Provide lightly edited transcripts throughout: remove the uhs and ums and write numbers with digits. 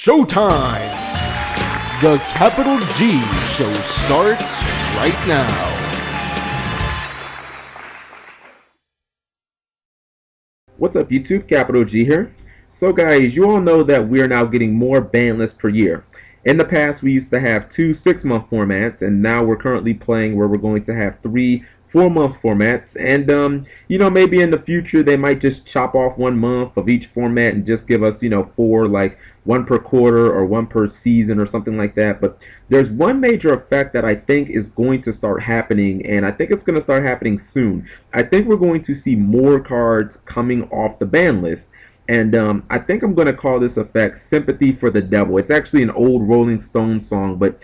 Showtime! The Capital G Show starts right now. What's up YouTube, Capital G here. So guys, you all know that we are now getting more ban lists per year. In the past we used to have 2 6-month formats, and now we're currently playing where we're going to have 3 4-month formats, and you know, maybe in the future they might just chop off 1 month of each format and just give us, you know, 4, like 1 per quarter or 1 per season or something like that. But there's one major effect that I think is going to start happening, and I think it's going to start happening soon. I think we're going to see more cards coming off the ban list. And I think I'm going to call this effect Sympathy for the Devil. It's actually an old Rolling Stones song, but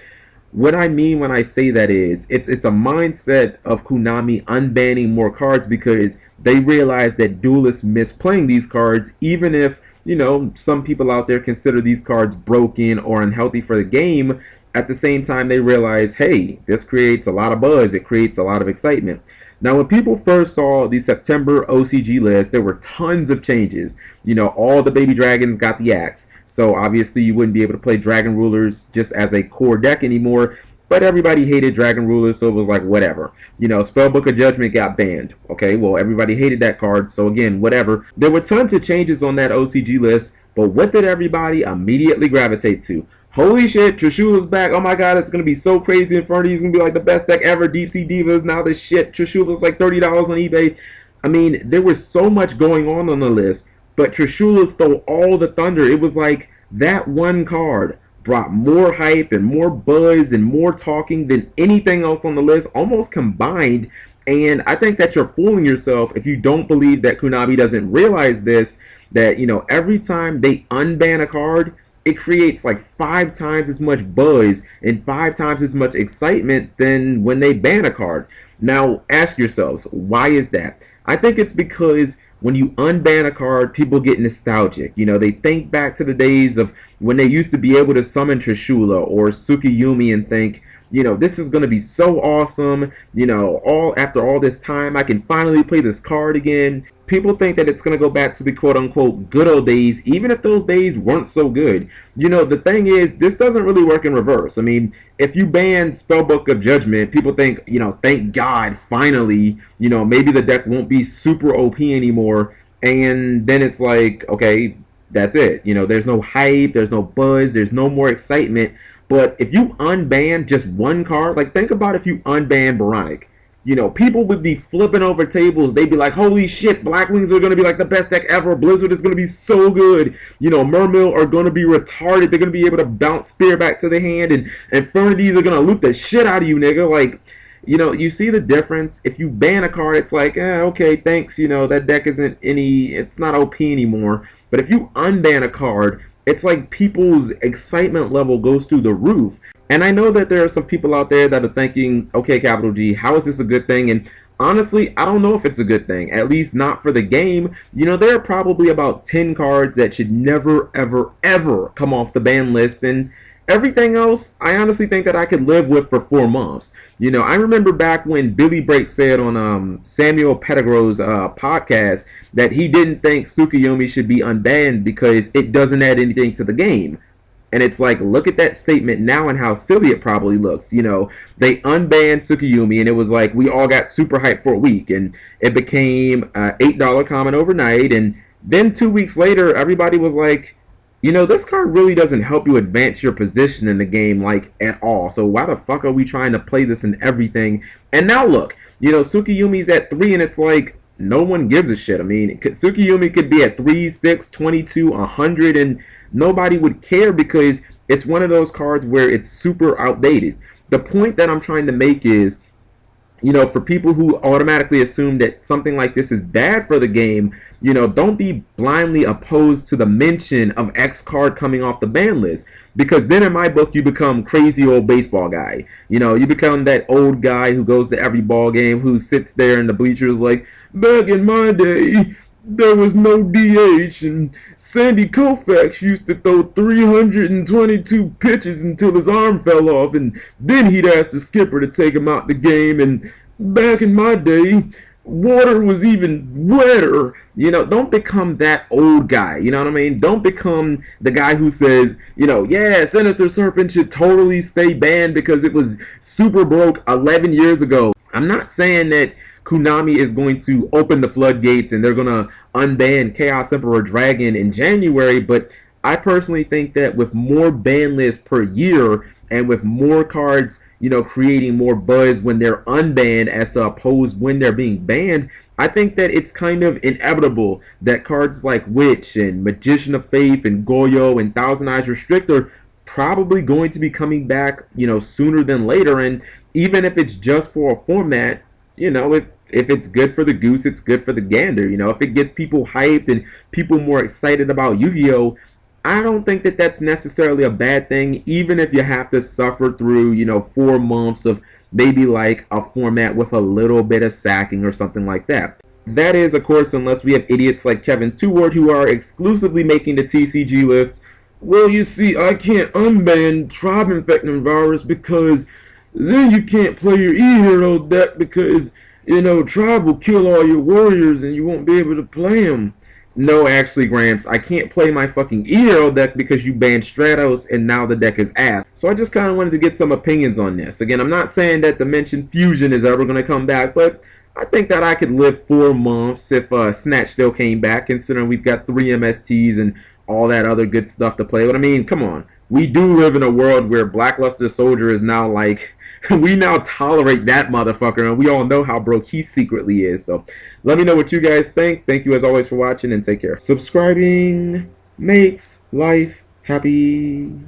what I mean when I say that is it's a mindset of Konami unbanning more cards because they realize that duelists miss playing these cards, even if, you know, some people out there consider these cards broken or unhealthy for the game. At the same time, they realize, hey, this creates a lot of buzz, it creates a lot of excitement. Now, when people first saw the September OCG list, there were tons of changes. You know, all the baby dragons got the axe. So obviously you wouldn't be able to play Dragon Rulers just as a core deck anymore. But everybody hated Dragon Rulers, so it was like, whatever. You know, Spellbook of Judgment got banned. Okay, well, everybody hated that card, so again, whatever. There were tons of changes on that OCG list, but what did everybody immediately gravitate to? Holy shit, Trishula's back. Oh my god, it's going to be so crazy. Infernity's going to be like the best deck ever. Deep Sea Divas, now this shit. Trishula's like $30 on eBay. I mean, there was so much going on the list, but Trishula stole all the thunder. It was like that one card brought more hype and more buzz and more talking than anything else on the list, almost combined. And I think that you're fooling yourself if you don't believe that Konami doesn't realize this, that, you know, every time they unban a card, it creates like 5 times as much buzz and 5 times as much excitement than when they ban a card. Now, ask yourselves, why is that? I think it's because when you unban a card, people get nostalgic. You know, they think back to the days of when they used to be able to summon TRISHULA or TSUKUYOMI and think, you know, this is going to be so awesome. You know, after all this time, I can finally play this card again. People think that it's going to go back to the quote-unquote good old days, even if those days weren't so good. You know, the thing is, this doesn't really work in reverse. I mean, if you ban Spellbook of Judgment, people think, you know, thank God, finally, you know, maybe the deck won't be super OP anymore. And then it's like, okay, that's it. You know, there's no hype, there's no buzz, there's no more excitement. But if you unban just one card, like think about if you unban Baronic. You know, people would be flipping over tables. They'd be like, holy shit, Blackwings are going to be like the best deck ever. Blizzard is going to be so good. You know, Mermill are going to be retarded. They're going to be able to bounce Spear back to the hand. And Infernities are going to loot the shit out of you, nigga. Like, you know, you see the difference? If you ban a card, it's like, okay, thanks. You know, that deck isn't it's not OP anymore. But if you unban a card, it's like people's excitement level goes through the roof. And I know that there are some people out there that are thinking, okay, Capital G, how is this a good thing? And honestly, I don't know if it's a good thing, at least not for the game. You know, there are probably about 10 cards that should never, ever, ever come off the ban list. And everything else, I honestly think that I could live with for 4 months. You know, I remember back when Billy Brake said on Samuel Pettigrew's podcast that he didn't think Tsukuyomi should be unbanned because it doesn't add anything to the game. And it's like, look at that statement now and how silly it probably looks. You know, they unbanned Tsukuyomi and it was like we all got super hyped for a week and it became $8 common overnight. And then 2 weeks later, everybody was like, you know, this card really doesn't help you advance your position in the game, like, at all. So why the fuck are we trying to play this and everything? And now look, you know, Tsukuyomi's at 3 and it's like, no one gives a shit. I mean, Tsukuyomi could be at 3, 6, 22, 100 and nobody would care because it's one of those cards where it's super outdated. The point that I'm trying to make is, you know, for people who automatically assume that something like this is bad for the game, you know, don't be blindly opposed to the mention of X card coming off the ban list. Because then in my book, you become crazy old baseball guy. You know, you become that old guy who goes to every ball game, who sits there in the bleachers like, back in my day, there was no DH, and Sandy Koufax used to throw 322 pitches until his arm fell off, and then he'd ask the skipper to take him out the game, and back in my day, water was even wetter. You know, don't become that old guy. You know what I mean? Don't become the guy who says, you know, yeah, Sinister Serpent should totally stay banned because it was super broke 11 years ago. I'm not saying that Konami is going to open the floodgates and they're going to unban Chaos Emperor Dragon in January, but I personally think that with more ban lists per year and with more cards, you know, creating more buzz when they're unbanned as to opposed when they're being banned, I think that it's kind of inevitable that cards like Witch and Magician of Faith and Goyo and Thousand Eyes Restrictor probably going to be coming back, you know, sooner than later. And even if it's just for a format, you know, if it's good for the goose, it's good for the gander. You know, if it gets people hyped and people more excited about Yu-Gi-Oh!, I don't think that that's necessarily a bad thing, even if you have to suffer through, you know, 4 months of maybe like a format with a little bit of sacking or something like that. That is, of course, unless we have idiots like Kevin Tewart who are exclusively making the TCG list. Well, you see, I can't unban TRIBE-INFECTING virus because then you can't play your E-Hero deck because, you know, Tribe will kill all your warriors and you won't be able to play them. No, actually, Gramps, I can't play my fucking E-Hero deck because you banned Stratos and now the deck is ass. So I just kind of wanted to get some opinions on this. Again, I'm not saying that Dimension Fusion is ever going to come back, but I think that I could live 4 months if Snatch still came back, considering we've got 3 MSTs and all that other good stuff to play with. I mean, come on. We do live in a world where Blackluster Soldier is now like, we now tolerate that motherfucker, and we all know how broke he secretly is. So let me know what you guys think. Thank you as always for watching, and take care. Subscribing makes life happy.